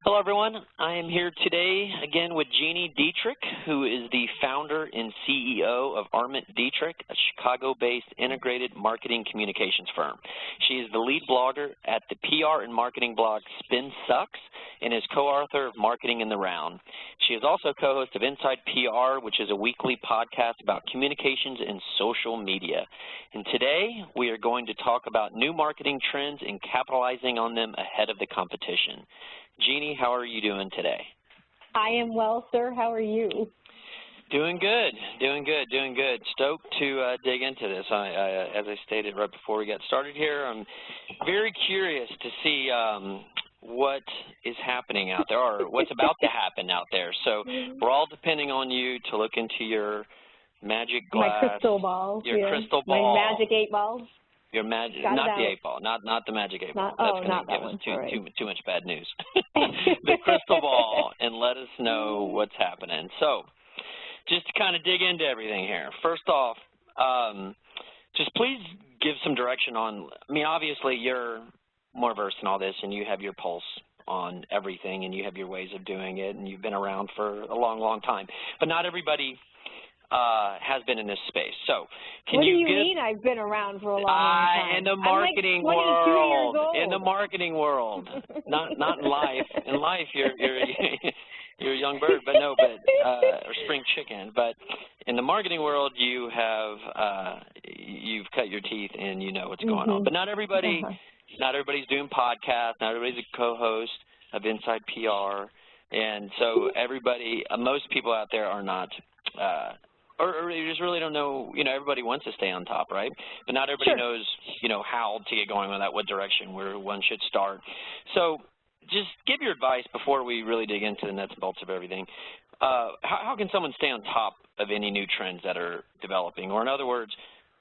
Hello, everyone. I am here today again with Gini Dietrich, who is the founder and CEO of Arment Dietrich, a Chicago-based integrated marketing communications firm. She is the lead blogger at the PR and marketing blog Spin Sucks and is co-author of Marketing in the Round. She is also co-host of Inside PR, which is a weekly podcast about communications and social media. And today we are going to talk about new marketing trends and capitalizing on them ahead of the competition. Gini, how are you doing today? I am well, sir. How are you? Doing good, doing good, doing good. Stoked to dig into this. As I stated right before we got started here, I'm very curious to see what is happening out there or what's about to happen out there. So we're all depending on you to look into your magic glass. My crystal ball. Your crystal ball. My magic 8 balls. Your magic, not the 8 ball, not the magic 8 ball. That's going to give us too much bad news. The crystal ball, and let us know what's happening. So, just to kind of dig into everything here. First off, just please give some direction on. I mean, obviously you're more versed in all this, and you have your pulse on everything, and you have your ways of doing it, and you've been around for a long, long time. But not everybody has been in this space. So, what do you mean I've been around for a long time? In the marketing world. In the marketing world. Not in life. In life, you're you're a young bird, but no, or spring chicken. But in the marketing world, you have you've cut your teeth and you know what's going on. But not everybody. Not everybody's doing podcasts. Not everybody's a co-host of Inside PR, and so everybody, most people out there are not. Or you just really don't know, you know, everybody wants to stay on top, right? But not everybody knows, you know, how to get going with that, what direction, where one should start. So just give your advice before we really dig into the nuts and bolts of everything. How can someone stay on top of any new trends that are developing? Or in other words,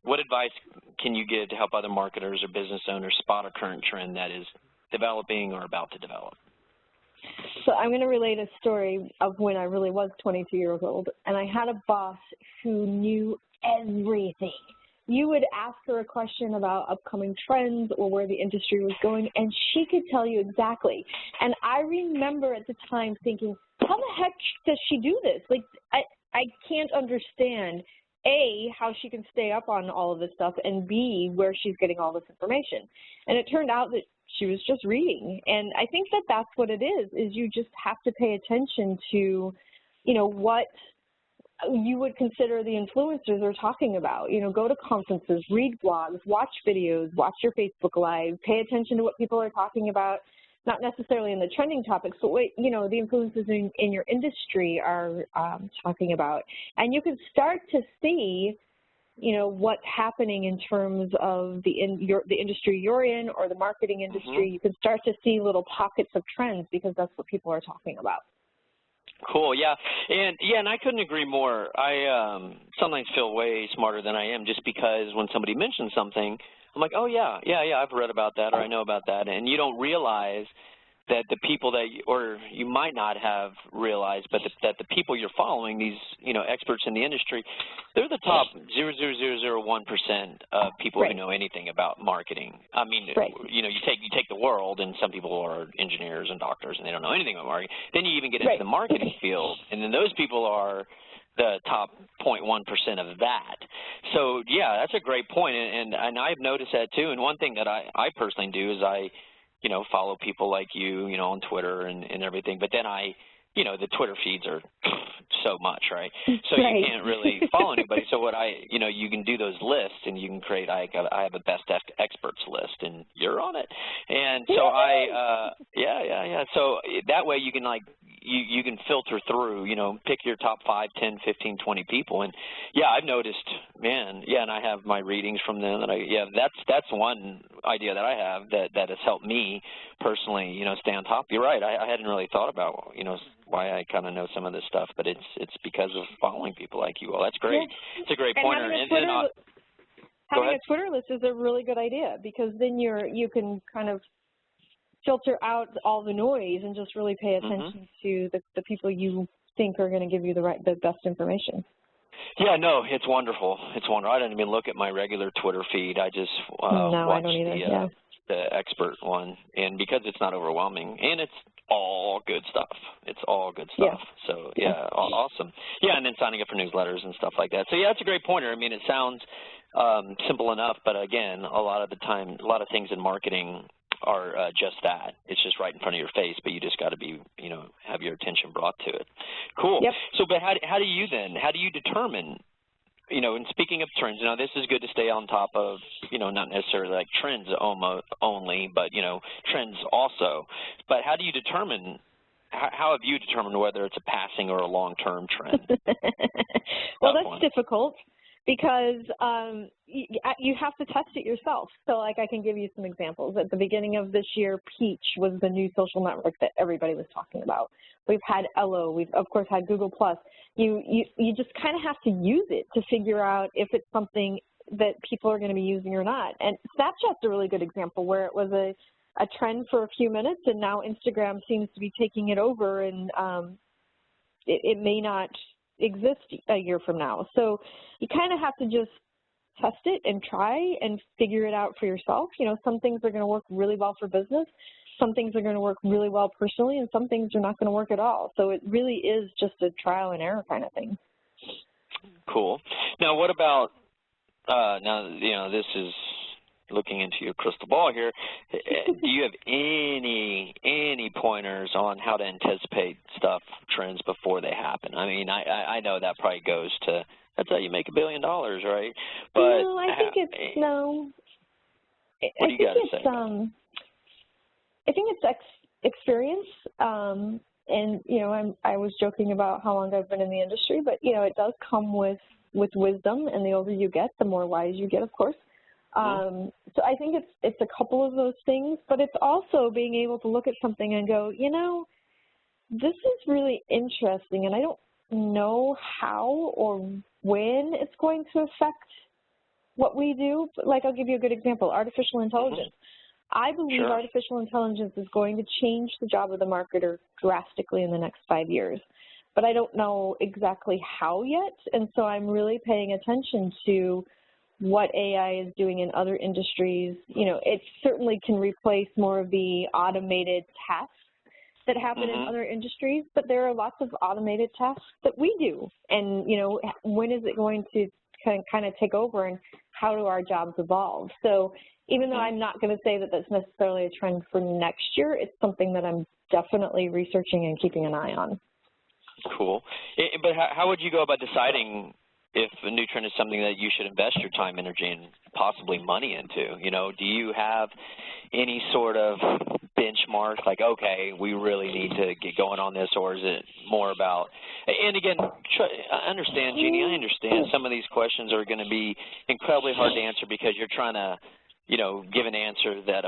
what advice can you give to help other marketers or business owners spot a current trend that is developing or about to develop? So I'm going to relate a story of when I really was 22 years old, and I had a boss who knew everything. You would ask her a question about upcoming trends or where the industry was going, and she could tell you exactly. And I remember at the time thinking, how the heck does she do this? Like, I can't understand, A, how she can stay up on all of this stuff, and B, where she's getting all this information. And it turned out that she was just reading. And I think that that's what it is you just have to pay attention to, you know, what you would consider the influencers are talking about. You know, go to conferences, read blogs, watch videos, watch your Facebook Live, pay attention to what people are talking about, not necessarily in the trending topics, but what, you know, the influencers in your industry are talking about. And you can start to see, you know, what's happening in terms of the industry you're in or the marketing industry. You can start to see little pockets of trends because that's what people are talking about. Cool, yeah. And I couldn't agree more. I sometimes feel way smarter than I am just because when somebody mentions something, I'm like, oh, yeah, I've read about that or I know about that. And you don't realize that the people that, or you might not have realized, but that the people you're following, these, you know, experts in the industry, they're the top 0.0001% of people who know anything about marketing. I mean, you know, you take the world, and some people are engineers and doctors, and they don't know anything about marketing. Then you even get into the marketing field, and then those people are the top 0.1% of that. So, yeah, that's a great point, and I've noticed that too. And one thing that I personally do is you know, follow people like you know, on Twitter and everything. But then you know, the Twitter feeds are so much, right? So you can't really follow anybody. So you know, you can do those lists and you can create, I have a best experts list and you're on it. And so yeah. So that way you can you can filter through, you know, pick your top 5, 10, 15, 20 people. And yeah, I've noticed, man, yeah, and I have my readings from them. And that's one idea that I have that has helped me personally, you know, stay on top. You're right. I hadn't really thought about, you know, why I kind of know some of this stuff, but it's because of following people like you all. That's great. Yeah. It's a great pointer. Having a Twitter list is a really good idea because then you can kind of filter out all the noise and just really pay attention to the people you think are going to give you the best information. Yeah, no, it's wonderful. It's wonderful. I don't even look at my regular Twitter feed. I just no, I don't either. the expert one, and because it's not overwhelming, and it's all good stuff. It's all good stuff. Yeah. So, yeah, awesome. Yeah, and then signing up for newsletters and stuff like that. So, yeah, that's a great pointer. I mean, it sounds simple enough, but, again, a lot of the time, a lot of things in marketing are just that. It's just right in front of your face, but you just got to be, have your attention brought to it. Cool. Yep. So, but how do you determine, and speaking of trends, this is good to stay on top of, not necessarily like trends only, but, trends also. But how do you determine, how have you determined whether it's a passing or a long-term trend? Well, that's difficult because you have to test it yourself. So, like, I can give you some examples. At the beginning of this year, Peach was the new social network that everybody was talking about. We've had Ello. We've, of course, had Google+. You just kind of have to use it to figure out if it's something that people are going to be using or not. And Snapchat's a really good example where it was a trend for a few minutes, and now Instagram seems to be taking it over, and it may not exist a year from now. So you kind of have to just test it and try and figure it out for yourself. Some things are going to work really well for business. Some things are going to work really well personally, and some things are not going to work at all. So it really is just a trial and error kind of thing. Cool. Now, what about, this is looking into your crystal ball here. Do you have any pointers on how to anticipate trends before they happen? I mean, I know that probably goes to, that's how you make $1 billion, right? But no, I think it's, no. What do you got to say? I think it's experience, and I was joking about how long I've been in the industry, but it does come with wisdom, and the older you get, the more wise you get, of course. So I think it's a couple of those things, but it's also being able to look at something and go, this is really interesting, and I don't know how or when it's going to affect what we do. But, like, I'll give you a good example: artificial intelligence. I believe artificial intelligence is going to change the job of the marketer drastically in the next 5 years. But I don't know exactly how yet, and so I'm really paying attention to what AI is doing in other industries. It certainly can replace more of the automated tasks that happen in other industries, but there are lots of automated tasks that we do. And, when is it going to kind of take over, and how do our jobs evolve? So even though I'm not going to say that that's necessarily a trend for next year, it's something that I'm definitely researching and keeping an eye on. Cool. But how would you go about deciding if a new trend is something that you should invest your time, energy, and possibly money into? Do you have any sort of benchmark, like, okay, we really need to get going on this, or is it more about, and again, I understand, Gini, I understand some of these questions are going to be incredibly hard to answer because you're trying to, give an answer that,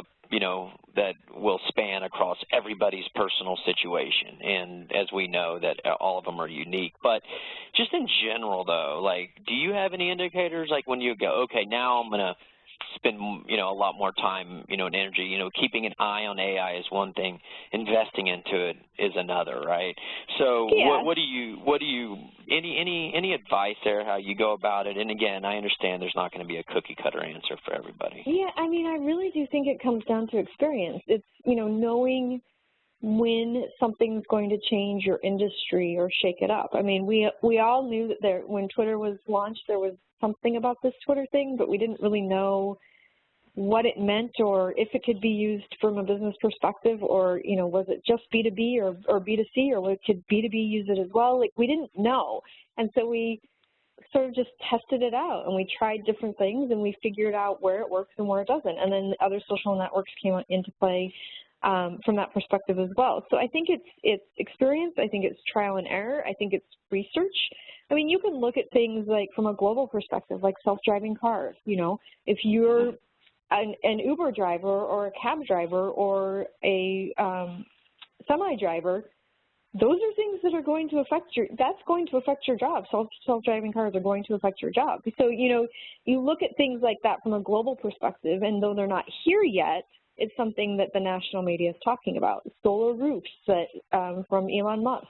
that will span across everybody's personal situation. And as we know, that all of them are unique. But just in general, though, like, do you have any indicators, like when you go, okay, now I'm going to spend, a lot more time, and energy, keeping an eye on AI is one thing, investing into it is another, right? So what do you, any advice there, how you go about it? And again, I understand there's not going to be a cookie cutter answer for everybody. Yeah, I mean, I really do think it comes down to experience. It's, knowing when something's going to change your industry or shake it up. I mean, we all knew that when Twitter was launched, there was something about this Twitter thing, but we didn't really know what it meant or if it could be used from a business perspective, or, was it just B2B or B2C, or could B2B use it as well? Like, we didn't know. And so we sort of just tested it out, and we tried different things, and we figured out where it works and where it doesn't. And then other social networks came into play from that perspective as well. So I think it's experience. I think it's trial and error. I think it's research. I mean, you can look at things like from a global perspective, like self-driving cars. If you're an Uber driver or a cab driver or a semi driver, those are things that are going to affect that's going to affect your job. Self-driving cars are going to affect your job. So, you look at things like that from a global perspective, and though they're not here yet, it's something that the national media is talking about. Solar roofs that, from Elon Musk,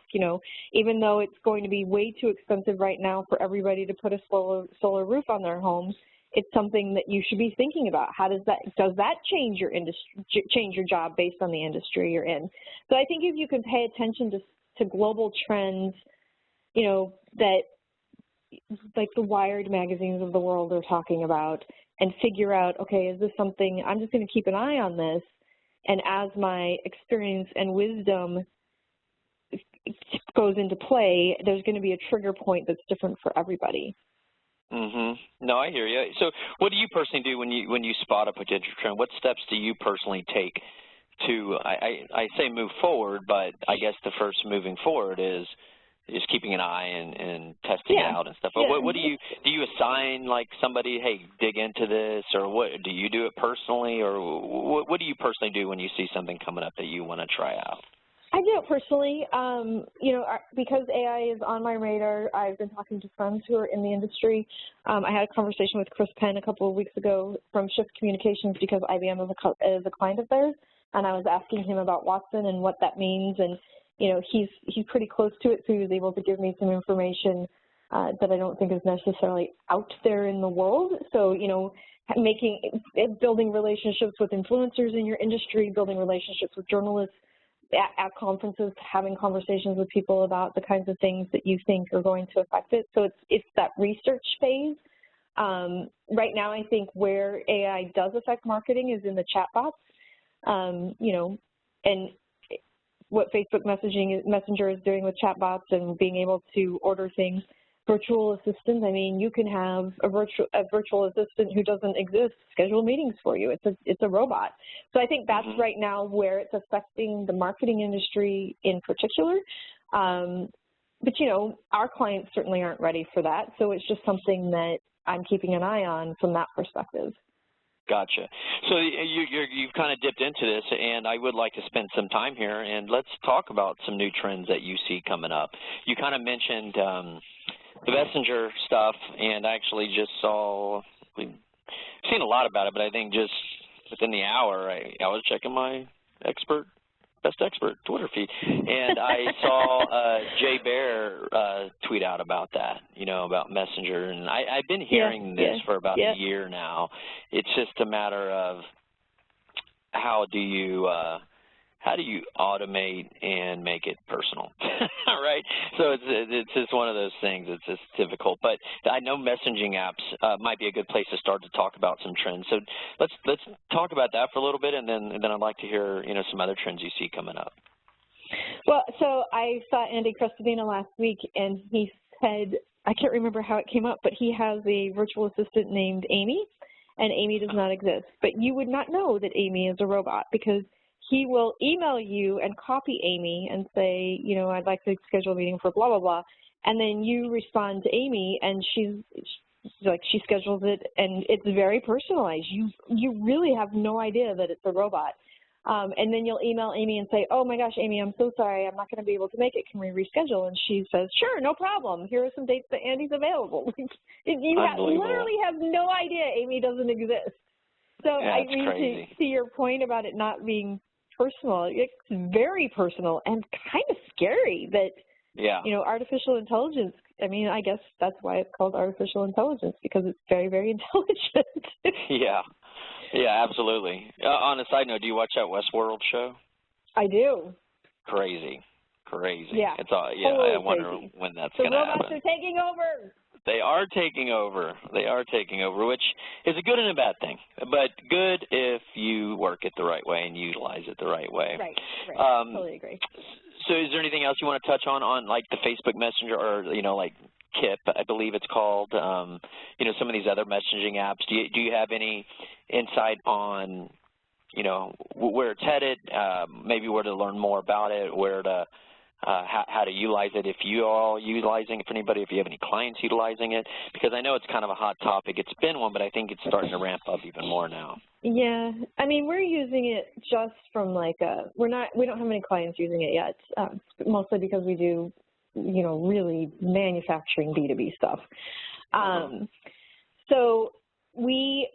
even though it's going to be way too expensive right now for everybody to put a solar roof on their homes, it's something that you should be thinking about. How does that change your industry, change your job based on the industry you're in? So I think if you can pay attention to global trends, you know, that like the Wired magazines of the world are talking about, and figure out, okay, is this something, I'm just going to keep an eye on this, and as my experience and wisdom goes into play, there's going to be a trigger point that's different for everybody. No, I hear you. So what do you personally do when you spot a potential trend? What steps do you personally take to, I say move forward, but I guess the first moving forward is keeping an eye and testing it out and stuff. But what do you assign like somebody, hey, dig into this, or what do you do it personally, or what do you personally do when you see something coming up that you want to try out? I do it personally. You know, because AI is on my radar, I've been talking to friends who are in the industry. I had a conversation with Chris Penn a couple of weeks ago from Shift Communications because IBM is a client of theirs, and I was asking him about Watson and what that means, and you know, he's pretty close to it, so he was able to give me some information that I don't think is necessarily out there in the world. So, you know, building relationships with influencers in your industry, building relationships with journalists at conferences, having conversations with people about the kinds of things that you think are going to affect it. So it's that research phase. Right now, I think where AI does affect marketing is in the chatbots, you know, and what Facebook Messenger is doing with chatbots and being able to order things. Virtual assistants, I mean, you can have a virtual assistant who doesn't exist schedule meetings for you. It's a robot. So I think that's right now where it's affecting the marketing industry in particular. But, you know, our clients certainly aren't ready for that. So it's just something that I'm keeping an eye on from that perspective. Gotcha. So you've kind of dipped into this, and I would like to spend some time here, and let's talk about some new trends that you see coming up. You kind of mentioned the messenger stuff, and I actually just we've seen a lot about it, but I think just within the hour, I was checking my best expert Twitter feed, and I saw Jay Bear tweet out about that, you know, about Messenger, and I've been hearing this for about a year now. It's just a matter of how do you automate and make it personal, right? So it's just one of those things. It's just difficult, but I know messaging apps might be a good place to start to talk about some trends. So let's talk about that for a little bit, and then I'd like to hear, you know, some other trends you see coming up. Well, so I saw Andy Crestodina last week, and he said, I can't remember how it came up, but he has a virtual assistant named Amy, and Amy does not exist. But you would not know that Amy is a robot because he will email you and copy Amy and say, you know, I'd like to schedule a meeting for blah, blah, blah. And then you respond to Amy, and she schedules it, and it's very personalized. You really have no idea that it's a robot. And then you'll email Amy and say, oh my gosh, Amy, I'm so sorry, I'm not going to be able to make it. Can we reschedule? And she says, sure, no problem. Here are some dates that Andy's available. You literally have no idea Amy doesn't exist. So I mean, to your point about it not being personal, it's very personal and kind of scary that, you know, artificial intelligence, I mean, I guess that's why it's called artificial intelligence, because it's very, very intelligent. Yeah, absolutely. On a side note, do you watch that Westworld show? I do. Crazy. Yeah. It's all, I wonder when that's going to happen. The robots are taking over. They are taking over, which is a good and a bad thing. But good if you work it the right way and utilize it the right way. Right. Totally agree. So is there anything else you want to touch on like the Facebook Messenger or, you know, like Kip, I believe it's called, you know, some of these other messaging apps? Do you have any insight on, you know, where it's headed, maybe where to learn more about it, where to how to utilize it, if you are all utilizing it, for anybody, if you have any clients utilizing it, because I know it's kind of a hot topic. It's been one, but I think it's starting to ramp up even more now. Yeah, I mean, we're using it just from like we don't have many clients using it yet, mostly because we do, you know, really manufacturing B2B stuff. So we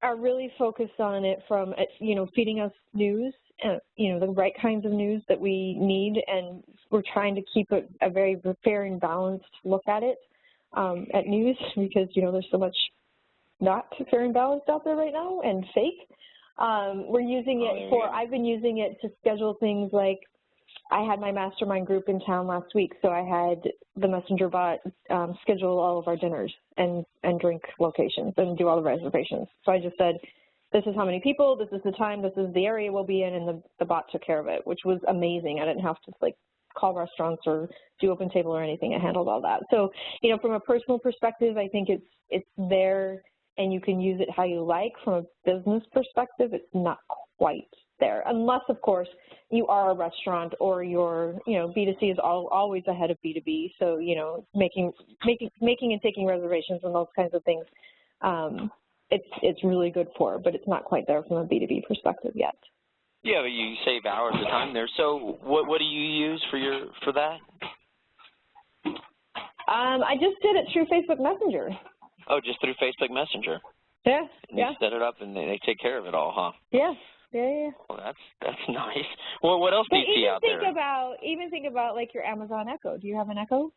are really focused on it from, you know, feeding us news, you know, the right kinds of news that we need, and we're trying to keep a very fair and balanced look at it, at news, because, you know, there's so much not fair and balanced out there right now and fake. We're using it I've been using it to schedule things like, I had my mastermind group in town last week, so I had the messenger bot schedule all of our dinners and drink locations and do all the reservations. So I just said, this is how many people, this is the time, this is the area we'll be in, and the bot took care of it, which was amazing. I didn't have to like call restaurants or do open table or anything. It handled all that. So, you know, from a personal perspective, I think it's there and you can use it how you like. From a business perspective, it's not quite there, unless, of course, you are a restaurant or your, you know, B2C is always ahead of B2B. So, you know, making and taking reservations and those kinds of things, it's really good for, but it's not quite there from a B2B perspective yet. Yeah, but you save hours of time there. So what do you use for that? I just did it through Facebook Messenger. Oh, just through Facebook Messenger. Yeah, and you set it up and they take care of it all, huh? Yeah. Yeah. Well, that's nice. Well, what else do you see out there? Even think about like your Amazon Echo. Do you have an Echo?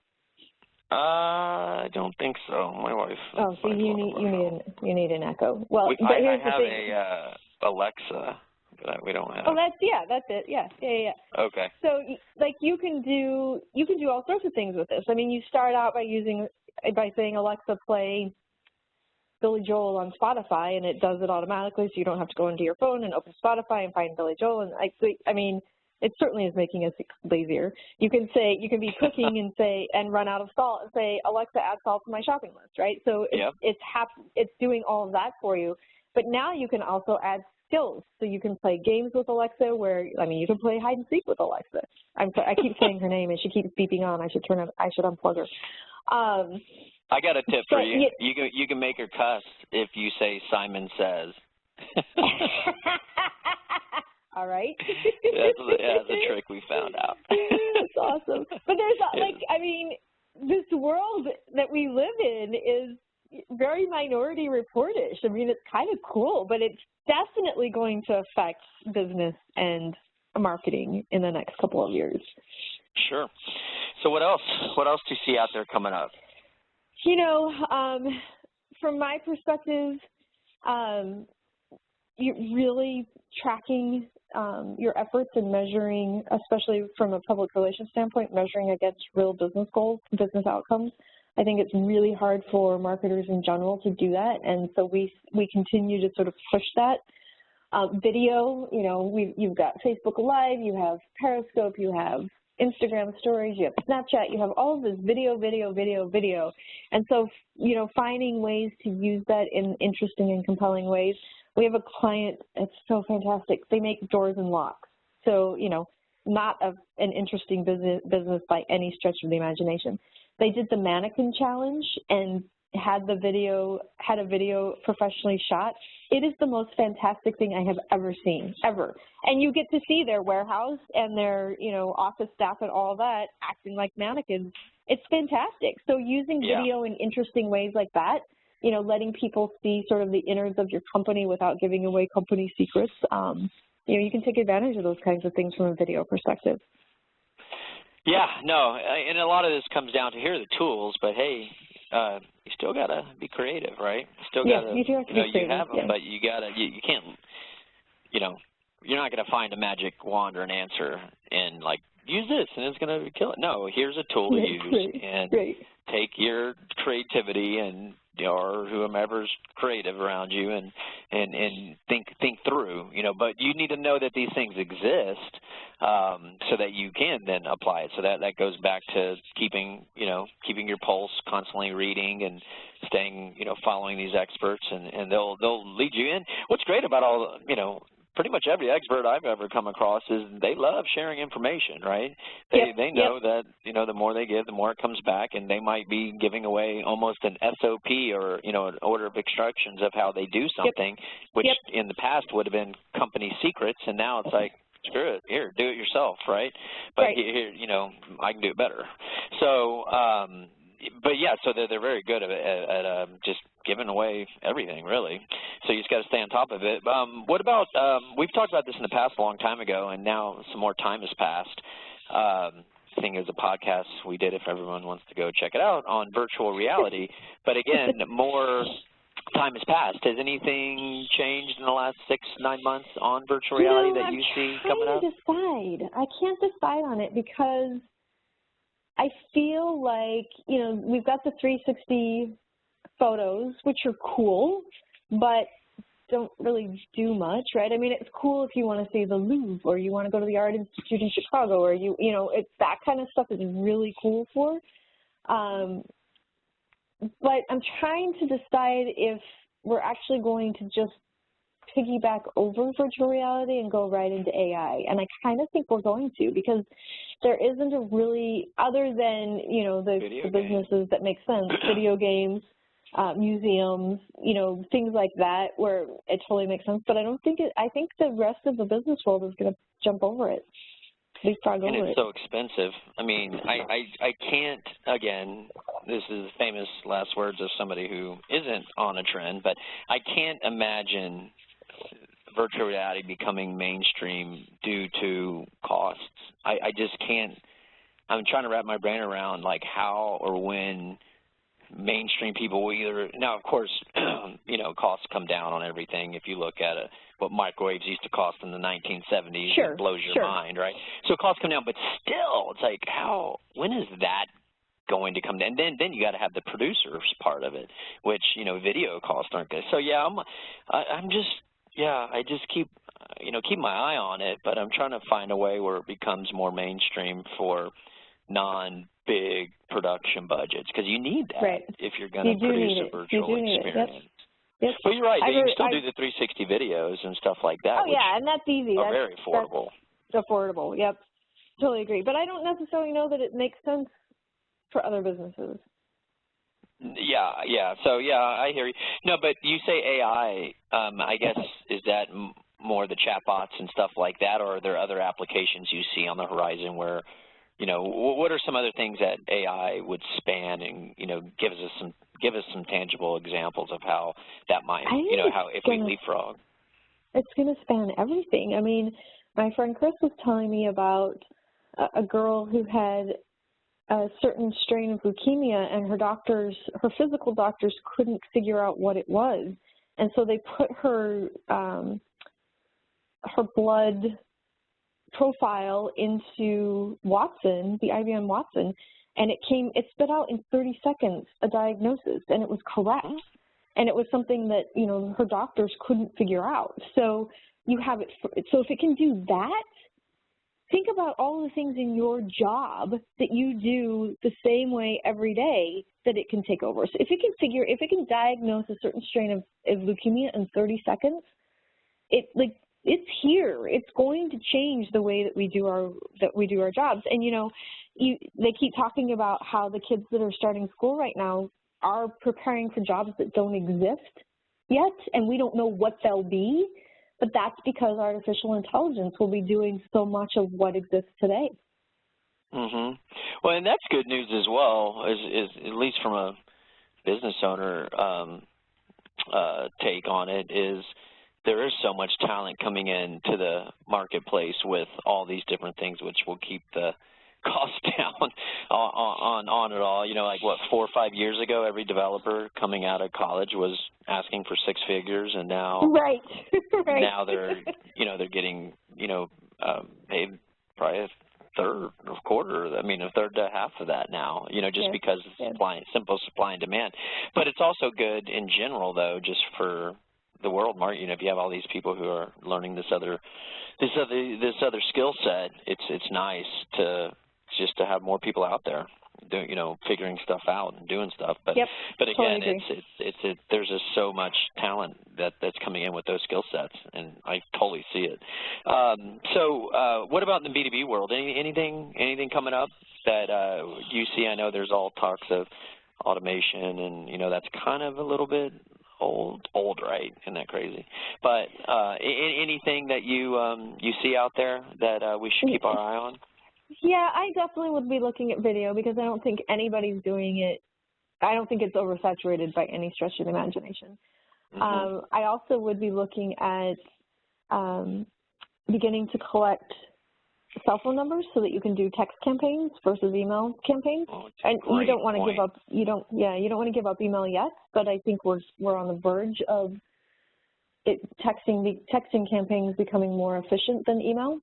I don't think so. My wife. Oh, so you need an Echo. Well, I have a Alexa, but we don't have. Oh, that's it. Yeah. Okay. So like you can do all sorts of things with this. I mean, you start out by saying, Alexa, play Billy Joel on Spotify, and it does it automatically, so you don't have to go into your phone and open Spotify and find Billy Joel. And I mean, it certainly is making us lazier. You can be cooking and run out of salt and say, Alexa, add salt to my shopping list, right? So it's doing all of that for you. But now you can also add skills. So you can play games with Alexa you can play hide and seek with Alexa. I keep saying her name and she keeps beeping on. I should unplug her. I got a tip for you. You can make her cuss if you say Simon Says. All right. That's a trick we found out. That's awesome. But there's this world that we live in is very minority reportish. I mean, it's kind of cool, but it's definitely going to affect business and marketing in the next couple of years. Sure. So what else? What else do you see out there coming up? You know, from my perspective, you're really tracking your efforts and measuring, especially from a public relations standpoint, measuring against real business goals, business outcomes. I think it's really hard for marketers in general to do that, and so we continue to sort of push that. Video, you know, you've got Facebook Live, you have Periscope, you have Instagram stories, you have Snapchat, you have all of this video. And so, you know, finding ways to use that in interesting and compelling ways. We have a client, it's so fantastic. They make doors and locks. So, you know, not an interesting business by any stretch of the imagination. They did the mannequin challenge and had a video professionally shot. It is the most fantastic thing I have ever seen, ever. And you get to see their warehouse and their, you know, office staff and all that acting like mannequins. It's fantastic. So using video in interesting ways like that, you know, letting people see sort of the innards of your company without giving away company secrets, you know, you can take advantage of those kinds of things from a video perspective. Yeah, no, and a lot of this comes down to here are the tools, but hey, you still gotta be creative, right? You have them, but you can't, you know, you're not gonna find a magic wand or an answer and like use this and it's gonna kill it. No, here's a tool to use and take your creativity and or whomever's creative around you and think through, you know, but you need to know that these things exist so that you can then apply it. So that goes back to keeping your pulse, constantly reading and staying, you know, following these experts and they'll lead you in. What's great about all, you know, pretty much every expert I've ever come across is they love sharing information, right? They know that, you know, the more they give, the more it comes back, and they might be giving away almost an SOP or, you know, an order of instructions of how they do something, which in the past would have been company secrets, and now it's like, screw it, here, do it yourself, right? But here, you know, I can do it better. So, but yeah, so they're very good at just giving away everything, really. So you just got to stay on top of it. What about, we've talked about this in the past a long time ago, and now some more time has passed. I think there's a podcast we did, if everyone wants to go check it out, on virtual reality. But again, more time has passed. Has anything changed in the last 6-9 months on virtual reality that you see coming up? I'm trying to decide. I can't decide on it because I feel like, we've got the 360 photos, which are cool, but don't really do much, right? I mean, it's cool if you want to see the Louvre or you want to go to the Art Institute in Chicago, or it's that kind of stuff is really cool for. But I'm trying to decide if we're actually going to just piggyback over virtual reality and go right into AI. And I kind of think we're going to, because there isn't a really, other than, the businesses that make sense, video games, museums, things like that, where it totally makes sense. But I think the rest of the business world is going to jump over it. And it's so expensive. I mean, I can't, again, this is the famous last words of somebody who isn't on a trend, but I can't imagine virtual reality becoming mainstream due to costs. I just can't. I'm trying to wrap my brain around, like, how or when mainstream people will either, now of course, costs come down on everything. If you look at what microwaves used to cost in the 1970s, it blows your mind, right? So costs come down, but still, it's like, when is that going to come down? And then you got to have the producers part of it, which, video costs aren't good. So yeah, I just keep my eye on it, but I'm trying to find a way where it becomes more mainstream for non-big production budgets, because you need that if you're going to produce a virtual experience. Yep. But you're right, you can still do the 360 videos and stuff like that. Oh, yeah, and that's easy. Are very affordable. That's affordable, yep. Totally agree. But I don't necessarily know that it makes sense for other businesses. Yeah. So, I hear you. No, but you say AI, I guess, is that more the chatbots and stuff like that, or are there other applications you see on the horizon where, what are some other things that AI would span, and give us some tangible examples of how that might, how if we leapfrog. It's going to span everything. I mean, my friend Chris was telling me about a girl who had a certain strain of leukemia, and her physical doctors couldn't figure out what it was, and so they put her blood profile into Watson, the IBM Watson, and it spit out in 30 seconds a diagnosis, and it was correct. And it was something that, her doctors couldn't figure out. So you have it. So if it can do that, think about all the things in your job that you do the same way every day that it can take over. So if it can diagnose a certain strain of leukemia in 30 seconds, it's here. It's going to change the way that we do our jobs. And they keep talking about how the kids that are starting school right now are preparing for jobs that don't exist yet, and we don't know what they'll be. But that's because artificial intelligence will be doing so much of what exists today. Mm-hmm. Well, and that's good news as well, is at least from a business owner take on it, is there is so much talent coming into the marketplace with all these different things, which will keep the cost down on it all. 4 or 5 years ago, every developer coming out of college was asking for 6 figures, and now now they're getting paid probably a third or quarter. I mean, a third to half of that now. Just because it's simple supply and demand. But it's also good in general, though, just for the world, Mark. If you have all these people who are learning this other skill set, it's nice to have more people out there doing, figuring stuff out and doing stuff. But again, totally there's just so much talent that's coming in with those skill sets, and I totally see it. So what about in the B2B world? Anything coming up that you see? I know there's all talks of automation, and that's kind of a little bit old, right? Isn't that crazy? But anything that you see out there that we should keep our eye on? Yeah, I definitely would be looking at video, because I don't think anybody's doing it. I don't think it's oversaturated by any stretch of the imagination. Mm-hmm. I also would be looking at beginning to collect cell phone numbers so that you can do text campaigns versus email campaigns. Oh, And you don't want to point. give up. You don't want to give up email yet. But I think we're on the verge of texting campaigns becoming more efficient than email.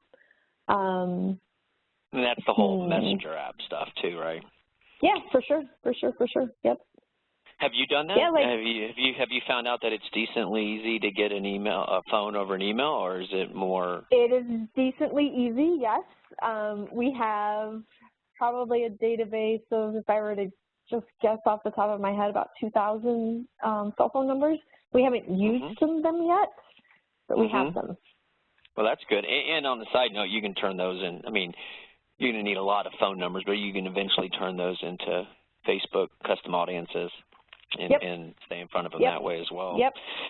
And that's the whole Messenger app stuff too, right? Yeah, for sure. Yep. Have you done that? Yeah, have you found out that it's decently easy to get a phone over an email, or is it more? It is decently easy, yes. We have probably a database of, if I were to just guess off the top of my head, about 2,000 cell phone numbers. We haven't used them yet, but we have them. Well, that's good. And on the side note, you can turn those in. I mean, you're going to need a lot of phone numbers, but you can eventually turn those into Facebook custom audiences and stay in front of them that way as well.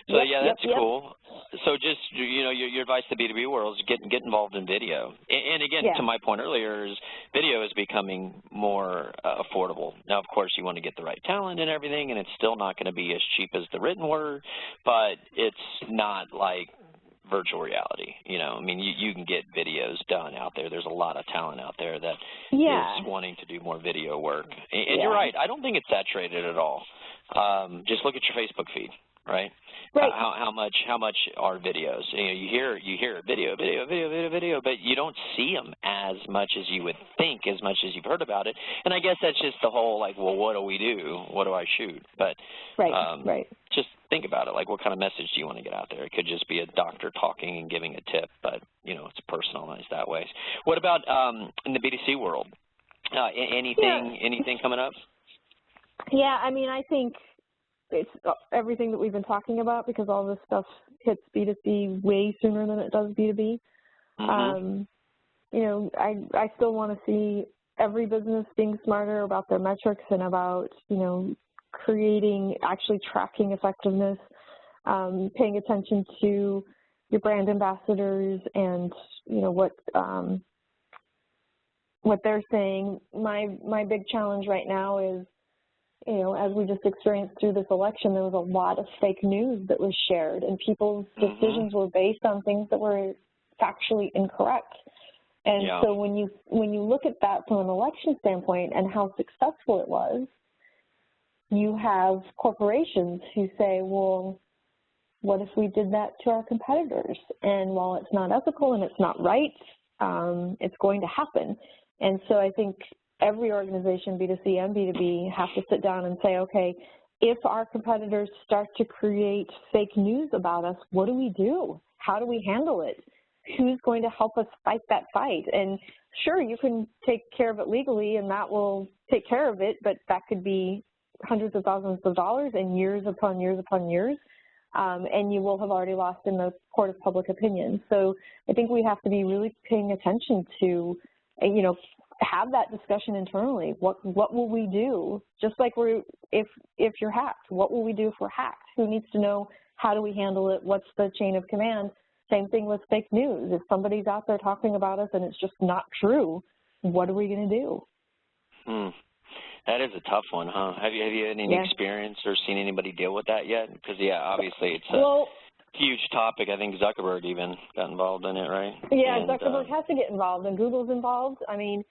So, yeah, that's cool. So just, your advice to the B2B world is get involved in video. And again, to my point earlier, is video is becoming more affordable. Now, of course, you want to get the right talent and everything, and it's still not going to be as cheap as the written word, but it's not like virtual reality. I mean, you can get videos done out there. There's a lot of talent out there that is wanting to do more video work. And you're right. I don't think it's saturated at all. Just look at your Facebook feed, right? Right. How much are videos? You hear video, but you don't see them as much as you would think, as much as you've heard about it. And I guess that's just the whole well, what do we do? What do I shoot? But just think about it. Like, what kind of message do you want to get out there? It could just be a doctor talking and giving a tip, but it's personalized that way. What about in the B2C world? Anything coming up? Yeah, I mean, I think it's everything that we've been talking about, because all this stuff hits B2C way sooner than it does B2B. I still want to see every business being smarter about their metrics and about, actually tracking effectiveness, paying attention to your brand ambassadors and, what they're saying. My big challenge right now is, as we just experienced through this election, there was a lot of fake news that was shared, and people's decisions were based on things that were factually incorrect. And so when you look at that from an election standpoint and how successful it was, you have corporations who say, well, what if we did that to our competitors? And while it's not ethical and it's not right, it's going to happen. And so I think every organization, B2C and B2B, have to sit down and say, okay, if our competitors start to create fake news about us, what do we do? How do we handle it? Who's going to help us fight that fight? And sure, you can take care of it legally, and that will take care of it, but that could be hundreds of thousands of dollars and years upon years upon years, and you will have already lost in the court of public opinion. So I think we have to be really paying attention to, have that discussion internally. What will we do? Just like if you're hacked, what will we do if we're hacked? Who needs to know? How do we handle it? What's the chain of command? Same thing with fake news. If somebody's out there talking about us and it's just not true, what are we going to do? That is a tough one, huh? Have you had any experience or seen anybody deal with that yet? Because, obviously it's a huge topic. I think Zuckerberg even got involved in it, right? Yeah, and Zuckerberg has to get involved, and Google's involved. I mean,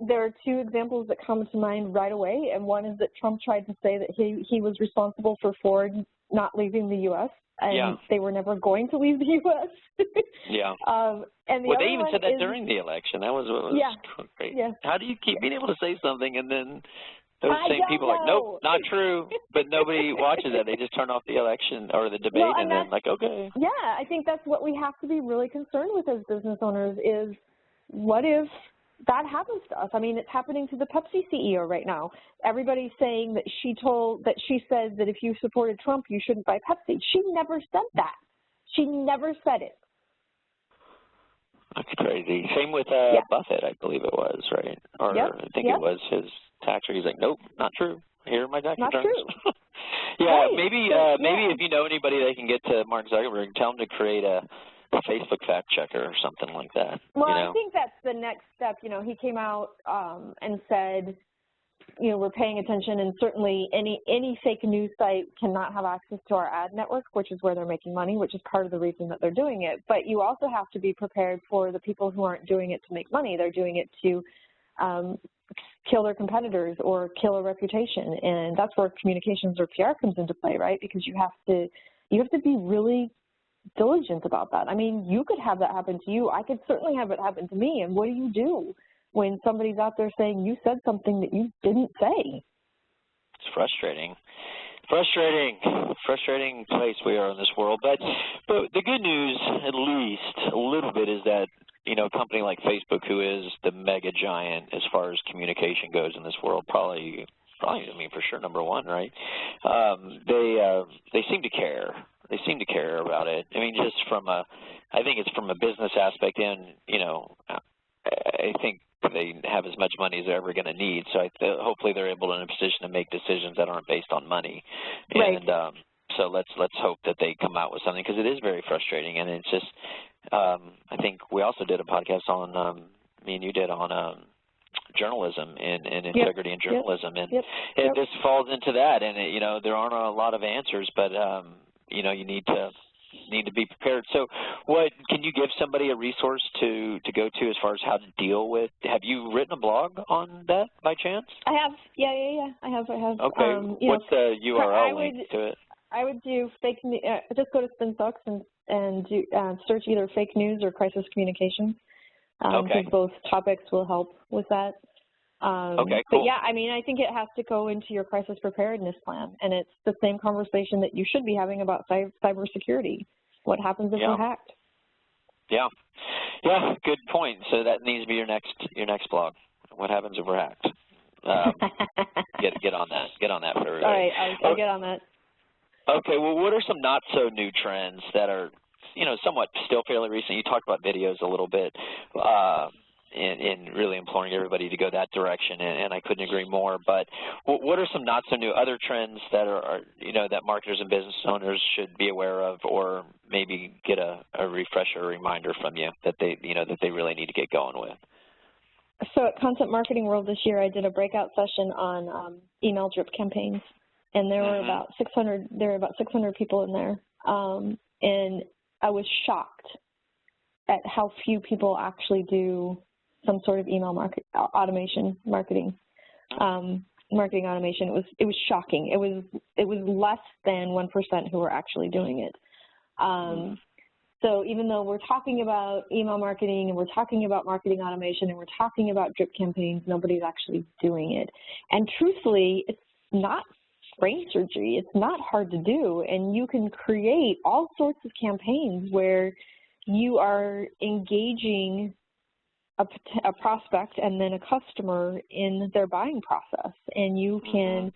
there are two examples that come to mind right away, and one is that Trump tried to say that he was responsible for Ford not leaving the U.S., and they were never going to leave the U.S. And they even said that during the election. That was what was great. How do you keep being able to say something and then those same people are like, nope, not true, but nobody watches that. They just turn off the election or the debate and then like, okay. Yeah, I think that's what we have to be really concerned with as business owners is what if that happens to us? I mean, it's happening to the Pepsi CEO right now. Everybody's saying that she said that if you supported Trump, you shouldn't buy Pepsi. She never said that. She never said it. That's crazy. Same with Buffett, I believe it was, right? Or I think it was his tax return. He's like, nope, not true. Here are my tax returns. Not true. Maybe if you know anybody that can get to Mark Zuckerberg, tell him to create a Facebook fact checker or something like that. Well, I think that's the next step. He came out and said we're paying attention, and certainly any fake news site cannot have access to our ad network, which is where they're making money, which is part of the reason that they're doing it. But you also have to be prepared for the people who aren't doing it to make money. They're doing it to kill their competitors or kill a reputation, and that's where communications or PR comes into play, right? Because you have to be really diligent about that. I mean, you could have that happen to you. I could certainly have it happen to me. And what do when somebody's out there saying you said something that you didn't say? It's frustrating. Frustrating place we are in this world. But the good news, at least a little bit, is that a company like Facebook, who is the mega giant as far as communication goes in this world, probably I mean, for sure, number one, right? They seem to care. They seem to care about it. I mean, just I think it's from a business aspect, and I think they have as much money as they're ever going to need. So hopefully they're able to in a position to make decisions that aren't based on money. Right. And so let's hope that they come out with something, because it is very frustrating. And it's just I think we also did a podcast on me and you did on journalism and integrity in journalism, and this falls into that. And there aren't a lot of answers, but you need to be prepared. So what can you give somebody a resource to go to as far as how to deal with? Have you written a blog on that by chance? I have. Yeah. I have. Okay. What's the URL link to it? I would do fake news. Just go to SpinSucks and do, search either fake news or crisis communications. Okay. Both topics will help with that. Okay, cool. But yeah, I mean, I think it has to go into your crisis preparedness plan, and it's the same conversation that you should be having about cybersecurity. What happens if we're hacked? Yeah, good point. So that needs to be your next blog. What happens if we're hacked? Get on that. Get on that for everybody. All right, I'll get on that. Okay. Well, what are some not so new trends that are, somewhat still fairly recent? You talked about videos a little bit. And really imploring everybody to go that direction, and I couldn't agree more. But what are some not so new other trends that are that marketers and business owners should be aware of, or maybe get a refresher, reminder from you that they really need to get going with? So at Content Marketing World this year, I did a breakout session on email drip campaigns, and there were about 600. There were about 600 people in there, and I was shocked at how few people actually do some sort of email marketing automation. It was shocking. It was less than 1% who were actually doing it. So even though we're talking about email marketing and we're talking about marketing automation and we're talking about drip campaigns, nobody's actually doing it. And truthfully, it's not brain surgery. It's not hard to do, and you can create all sorts of campaigns where you are engaging a prospect and then a customer in their buying process, and you can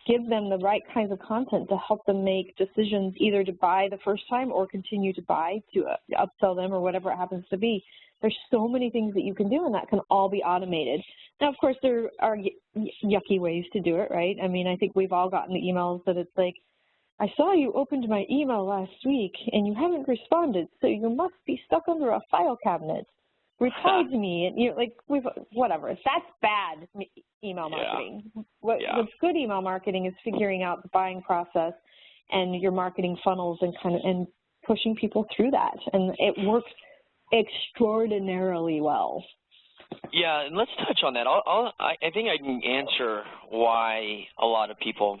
give them the right kinds of content to help them make decisions either to buy the first time or continue to buy, to upsell them, or whatever it happens to be. There's so many things that you can do, and that can all be automated. Now, of course, there are yucky ways to do it, right? I mean, I think we've all gotten the emails that it's like, I saw you opened my email last week and you haven't responded, so you must be stuck under a file cabinet. Reply to me, and whatever. That's bad email marketing. What's good email marketing is figuring out the buying process and your marketing funnels and pushing people through that, and it works extraordinarily well. Yeah, and let's touch on that. I think I can answer why a lot of people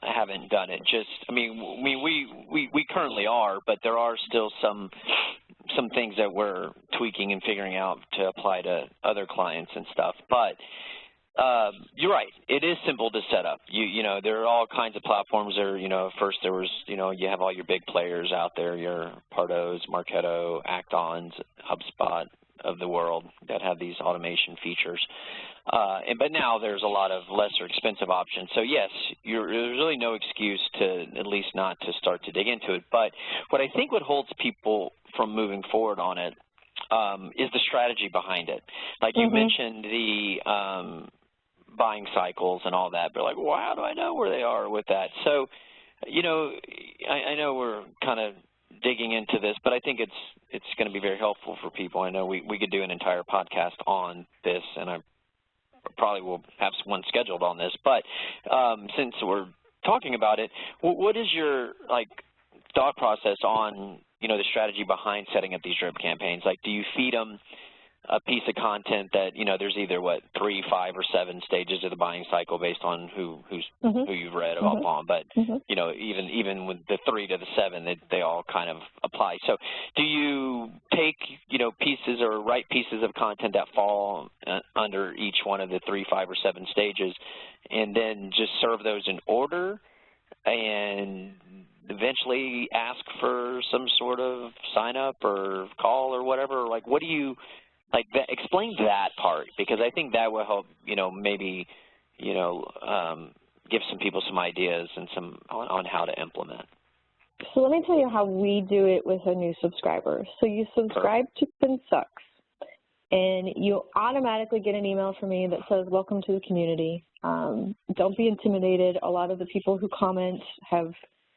haven't done it. We currently are, but there are still some things that we're tweaking and figuring out to apply to other clients and stuff. But you're right. It is simple to set up. There are all kinds of platforms there. First there was, you have all your big players out there, your Pardos, Marketo, Actons, HubSpot of the world that have these automation features. But now there's a lot of lesser expensive options. So yes, there's really no excuse to at least not to start to dig into it. But what I think what holds people from moving forward on it is the strategy behind it. Like you mentioned the buying cycles and all that, but like, well, how do I know where they are with that? So, I know we're kind of digging into this, but I think it's going to be very helpful for people. I know we could do an entire podcast on this, and I probably will have one scheduled on this, but since we're talking about it, what is your thought process on the strategy behind setting up these drip campaigns? Like, do you feed them a piece of content that there's either 3, 5, or 7 stages of the buying cycle based on who you've read about on, but even with the 3 to the 7, they all kind of apply. So do you take pieces or write pieces of content that fall under each one of the 3, 5, or 7 stages, and then just serve those in order, and eventually ask for some sort of sign up or call or whatever? Like, what do you explain that part, because I think that will help, maybe, give some people some ideas and on how to implement. So let me tell you how we do it with a new subscriber. So you subscribe to FinSucks, and you automatically get an email from me that says, welcome to the community. Don't be intimidated. A lot of the people who comment have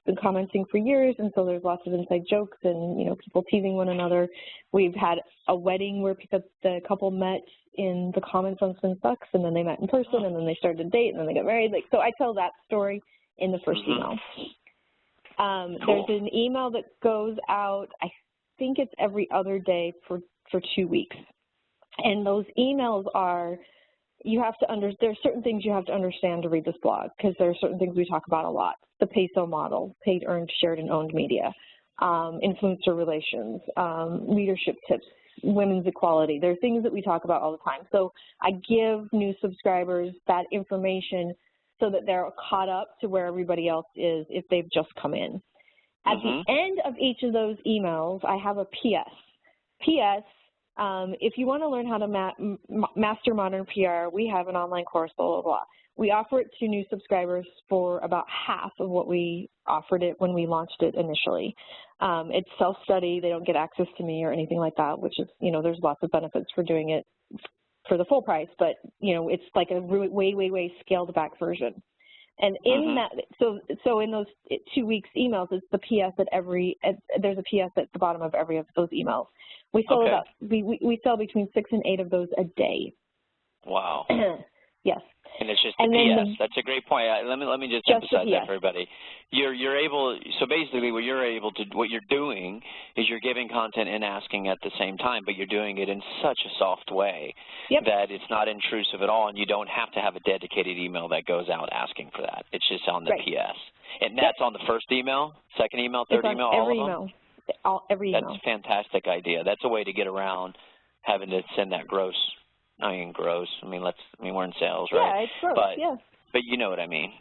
been commenting for years, and so there's lots of inside jokes and people teasing one another. We've had a wedding where the couple met in the comments on FinSucks, and then they met in person, and then they started to date, and then they got married. So I tell that story in the first email. Cool. There's an email that goes out, I think it's every other day for 2 weeks, and those emails are, there's certain things you have to understand to read this blog, because there are certain things we talk about a lot. The PESO model, paid, earned, shared, and owned media, influencer relations, leadership tips, women's equality. There are things that we talk about all the time. So I give new subscribers that information so that they're caught up to where everybody else is if they've just come in. At the end of each of those emails, I have a PS. PS, if you want to learn how to master modern PR, we have an online course, blah, blah, blah. We offer it to new subscribers for about half of what we offered it when we launched it initially. It's self-study. They don't get access to me or anything like that, which is, there's lots of benefits for doing it for the full price, but, it's like a way, way, way scaled back version. And in that, so in those 2 weeks emails, it's the PS there's a PS at the bottom of every of those emails. We sell we sell between 6 and 8 of those a day. Wow. Yes. And it's just the PS. That's a great point. Let me just emphasize that for everybody. You're able. So basically, what you're doing is you're giving content and asking at the same time, but you're doing it in such a soft way that it's not intrusive at all, and you don't have to have a dedicated email that goes out asking for that. It's just on the PS, and that's on the first email, second email, third email, all of them. Every email. That's a fantastic idea. That's a way to get around having to send that gross. I mean, gross. We're in sales, right? Yeah, it's gross. But you know what I mean.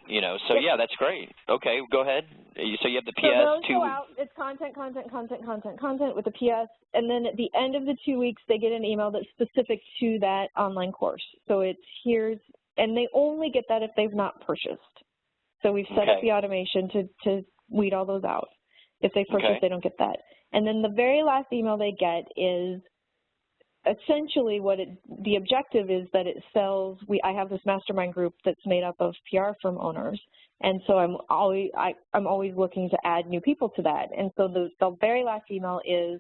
So yeah, that's great. Okay, go ahead. So you have the PS. So those go out. It's content with the PS, and then at the end of the 2 weeks, they get an email that's specific to that online course. So it's and they only get that if they've not purchased. So we've set up the automation to weed all those out. If they purchase, they don't get that. And then the very last email they get is essentially the objective is that it sells. I have this mastermind group that's made up of PR firm owners, and so I'm always looking to add new people to that. And so the very last email is,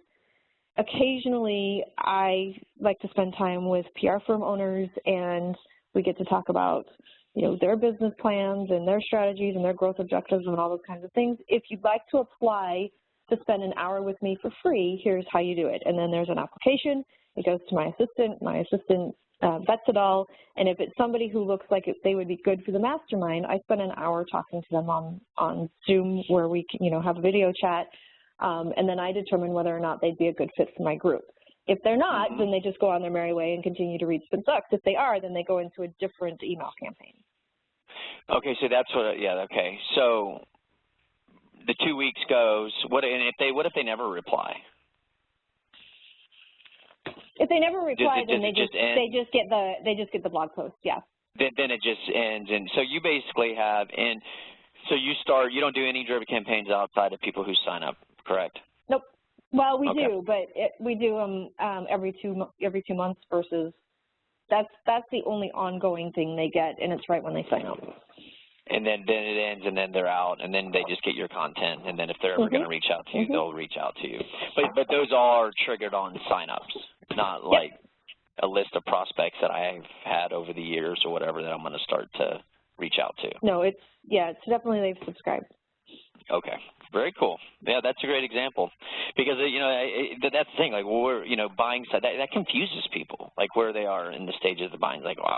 occasionally I like to spend time with PR firm owners, and we get to talk about their business plans and their strategies and their growth objectives and all those kinds of things. If you'd like to apply to spend an hour with me for free, here's how you do it. And then there's an application. It goes to my assistant. My assistant vets it all. And if it's somebody who looks like they would be good for the mastermind, I spend an hour talking to them on Zoom, where we can, have a video chat. And then I determine whether or not they'd be a good fit for my group. If they're not, then they just go on their merry way and continue to read FinSucks. If they are, then they go into a different email campaign. Okay, so that's okay. So the 2 weeks goes. What if they never reply? If they never reply, then they just get the blog post. Yeah. Then it just ends, and so you basically have, and so you don't do any driven campaigns outside of people who sign up, correct? Nope. Well, we do, but we do them every 2 months versus that's the only ongoing thing they get, and it's right when they sign up. And then it ends, and then they're out, and then they just get your content, and then if they're ever going to reach out to you, they'll reach out to you. But those are triggered on signups, not like a list of prospects that I've had over the years or whatever that I'm going to start to reach out to. No, it's definitely they've subscribed. Okay, very cool. Yeah, that's a great example because that's the thing. Like, we're buying side that confuses people, like where they are in the stages of the buying. Like, well,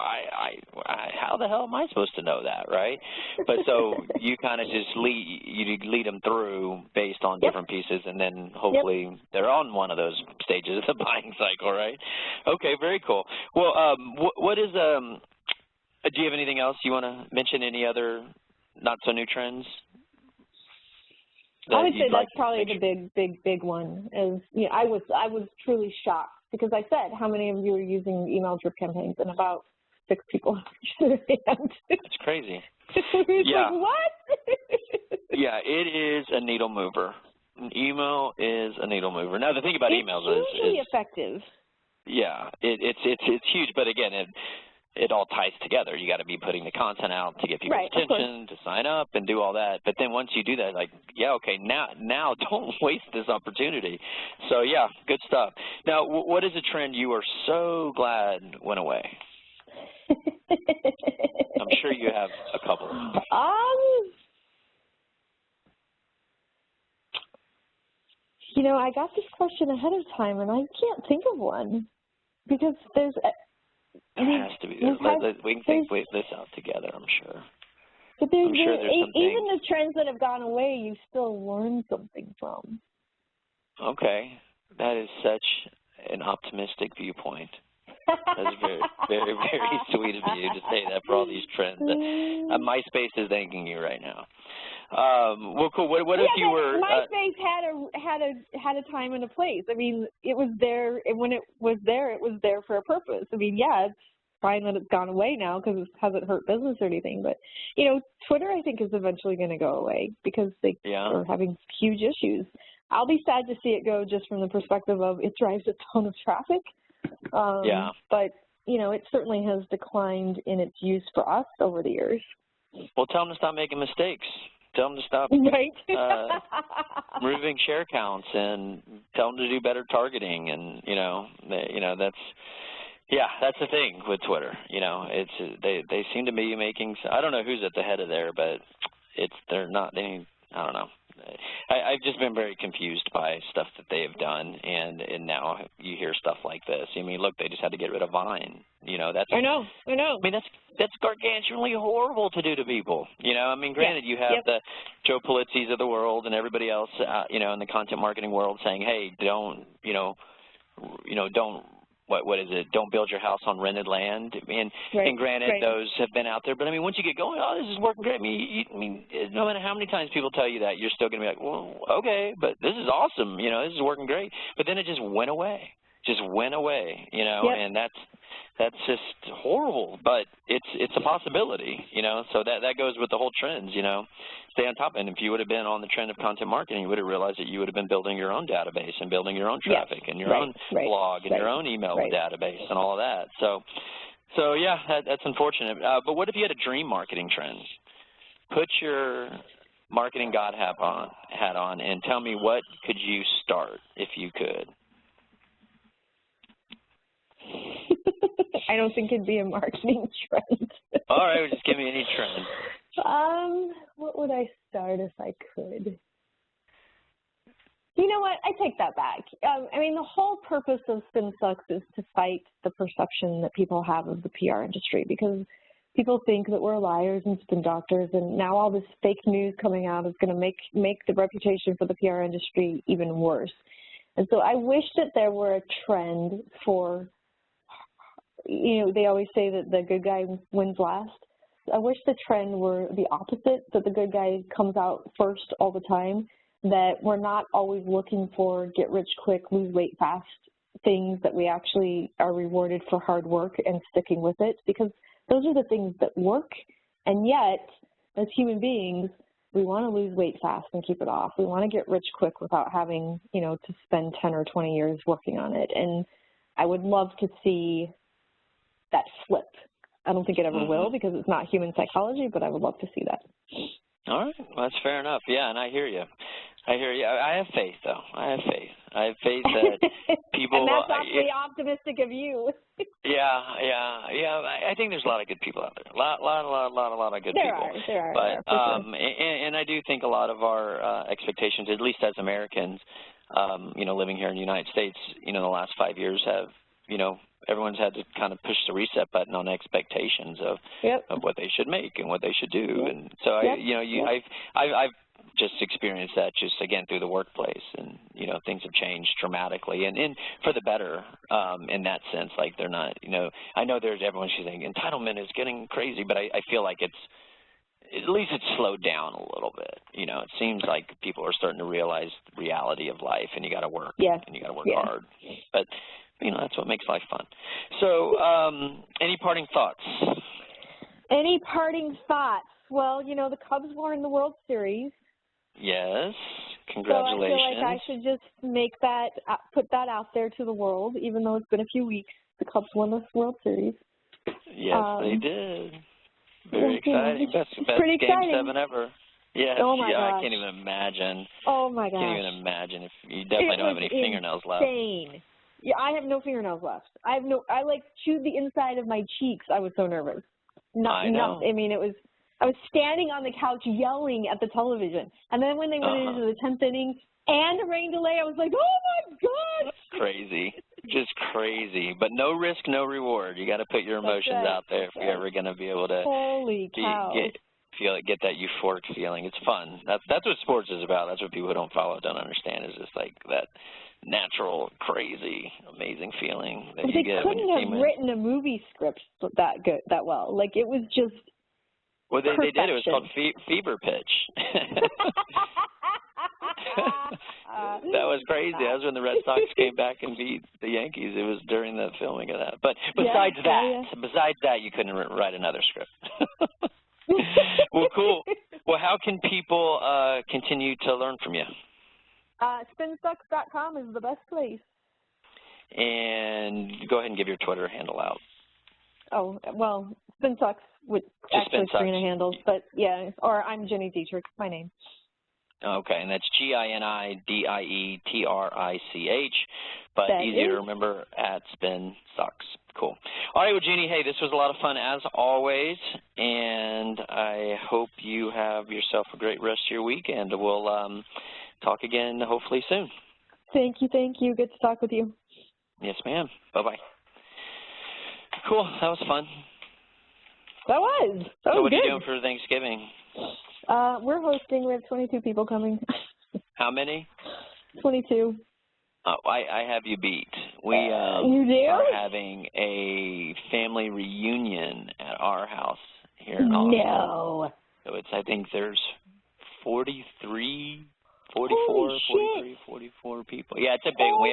how the hell am I supposed to know that, right? But so you kind of just lead them through based on different pieces, and then hopefully they're on one of those stages of the buying cycle, right? Okay, very cool. Well, what is do you have anything else you want to mention? Any other not so new trends? I would say that's probably the big one. Is I was truly shocked because I said, how many of you are using email drip campaigns, and about 6 people raised their hand. That's crazy. Yeah. Like, what? Yeah, it is a needle mover. Email is a needle mover. Now the thing about emails is hugely effective. Yeah, it's huge, but again, it all ties together. You got to be putting the content out to get people's attention, to sign up and do all that. But then once you do that, like, yeah, okay, now don't waste this opportunity. So yeah, good stuff. Now, what is a trend you are so glad went away? I'm sure you have a couple. I got this question ahead of time, and I can't think of one because there's. It has to be there. We can think this out together, I'm sure. But there's even the trends that have gone away, you still learn something from. Okay. That is such an optimistic viewpoint. That's very, very, very sweet of you to say that for all these trends. MySpace is thanking you right now. Well, cool. What if you were? MySpace had a time and a place. I mean, it was there, and when it was there for a purpose. I mean, yeah, it's fine that it's gone away now because it hasn't hurt business or anything. But Twitter, I think, is eventually going to go away because they are having huge issues. I'll be sad to see it go just from the perspective of it drives a ton of traffic. But it certainly has declined in its use for us over the years. Well, tell them to stop making mistakes. Tell them to stop removing share counts, and tell them to do better targeting. And that's the thing with Twitter. They seem to be making. I don't know who's at the head of there, but they're not. I don't know. I've just been very confused by stuff that they have done, and now you hear stuff like this. I mean, look, they just had to get rid of Vine. I know. I mean, that's gargantuanly horrible to do to people. I mean, granted, you have the Joe Politzis of the world and everybody else, in the content marketing world saying, hey, don't what is it? Don't build your house on rented land. And granted, those have been out there. But I mean, once you get going, this is working great. I mean, no matter how many times people tell you that, you're still going to be like, well, okay, but this is awesome. This is working great. But then it just went away. And that's just horrible. But it's a possibility. So that goes with the whole trends. Stay on top. And if you would have been on the trend of content marketing, you would have realized that you would have been building your own database and building your own traffic and your own blog and your own email database and all of that. So yeah, that's unfortunate. But what if you had a dream marketing trend? Put your marketing god hat on and tell me, what could you start if you could? I don't think it'd be a marketing trend. All right, well, just give me any trend. What would I start if I could? You know what? I take that back. I mean, the whole purpose of Spin Sucks is to fight the perception that people have of the PR industry, because people think that we're liars and spin doctors, and now all this fake news coming out is going to make the reputation for the PR industry even worse. And so I wish that there were a trend for, they always say that the good guy wins last. I wish the trend were the opposite, that the good guy comes out first all the time, that we're not always looking for get rich quick, lose weight fast things, that we actually are rewarded for hard work and sticking with it, because those are the things that work. And yet, as human beings, we want to lose weight fast and keep it off. We want to get rich quick without having, to spend 10 or 20 years working on it. And I would love to see that flip. I don't think it ever will, because it's not human psychology, but I would love to see that. All right. Well, that's fair enough. Yeah, and I hear you. I have faith, though. I have faith. I have faith that people. And that's awfully optimistic of you. Yeah. I think there's a lot of good people out there. A lot of good people. There are. But sure. and I do think a lot of our expectations, at least as Americans, living here in the United States, the last 5 years have, everyone's had to kind of push the reset button on expectations of what they should make and what they should do. And so I've just experienced that just again through the workplace, and things have changed dramatically and for the better in that sense. Like they're not, I know there's everyone she's saying entitlement is getting crazy, but I feel like at least it's slowed down a little bit. It seems like people are starting to realize the reality of life, and you got to work, and you got to work hard. But that's what makes life fun. So, any parting thoughts? Any parting thoughts? Well, the Cubs won the World Series. Yes, congratulations. So I feel like I should just put that out there to the world, even though it's been a few weeks. The Cubs won the World Series. Yes, they did. Very exciting. Best pretty Game exciting. 7 ever. Yes. Oh my gosh. I can't even imagine. Oh my gosh. Can't even imagine if you definitely don't have any fingernails left. Insane. Yeah, I have no fingernails left. I chewed the inside of my cheeks. I was so nervous. I know. I mean, I was standing on the couch yelling at the television. And then when they went into the 10th inning and a rain delay, I was like, oh my God. That's crazy. Just crazy. But no risk, no reward. You got to put your emotions out there if you're ever going to be able to get that euphoric feeling. It's fun. That's what sports is about. That's what people who don't follow don't understand, is just like that natural, crazy, amazing feeling that you get when you couldn't have written a movie script that well. Like, it was just Well, they did. It was called Fever Pitch. That was crazy. That was when the Red Sox came back and beat the Yankees. It was during the filming of that. But besides that, you couldn't write another script. Well, cool. Well, how can people continue to learn from you? Spinsucks.com is the best place. And go ahead and give your Twitter handle out. Oh, well, Spinsucks with actually Serena handles, but or I'm Gini Dietrich, my name. Okay, and that's GiniDietrich, but easy to remember at Spinsucks. Cool. All right, well, Gini, hey, this was a lot of fun as always, and I hope you have yourself a great rest of your week, and we'll talk again hopefully soon. Thank you. Good to talk with you. Yes, ma'am. Bye-bye. Cool. That was fun. That was. So what are you doing for Thanksgiving? We're hosting. We have 22 people coming. How many? 22. Oh, I have you beat. We you do? are having a family reunion at our house here in Austin. No. So I think there's 43 people. Yeah, it's a big one. We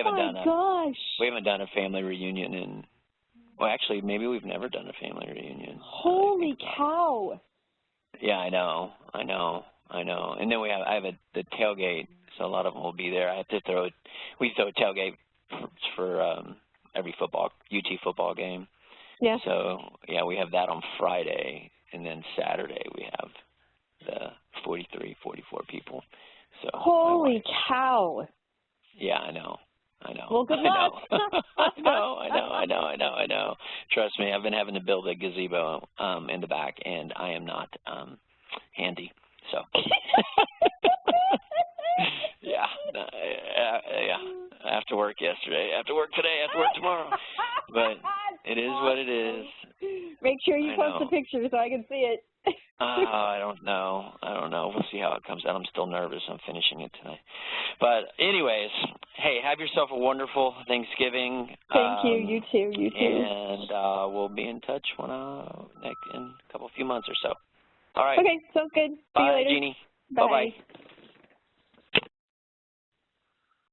haven't done a family reunion in, well, actually, maybe we've never done a family reunion. Holy cow. Yeah, I know. And then I have the tailgate, so a lot of them will be there. We throw a tailgate for every UT football game. Yeah. So, we have that on Friday, and then Saturday we have the 43, 44 people. So holy cow. Yeah, I know. Well, good luck. I know. Trust me, I've been having to build a gazebo in the back, and I am not handy. So, yeah. I have to work yesterday. I have to work today. I have to work tomorrow. But it is what it is. Make sure you post a picture so I can see it. I don't know. We'll see how it comes out. I'm still nervous. I'm finishing it tonight. But anyways, hey, have yourself a wonderful Thanksgiving. Thank you. You too. And we'll be in touch in a few months or so. All right. Okay, sounds good. See Bye, you later. Gini. Bye. Bye-bye.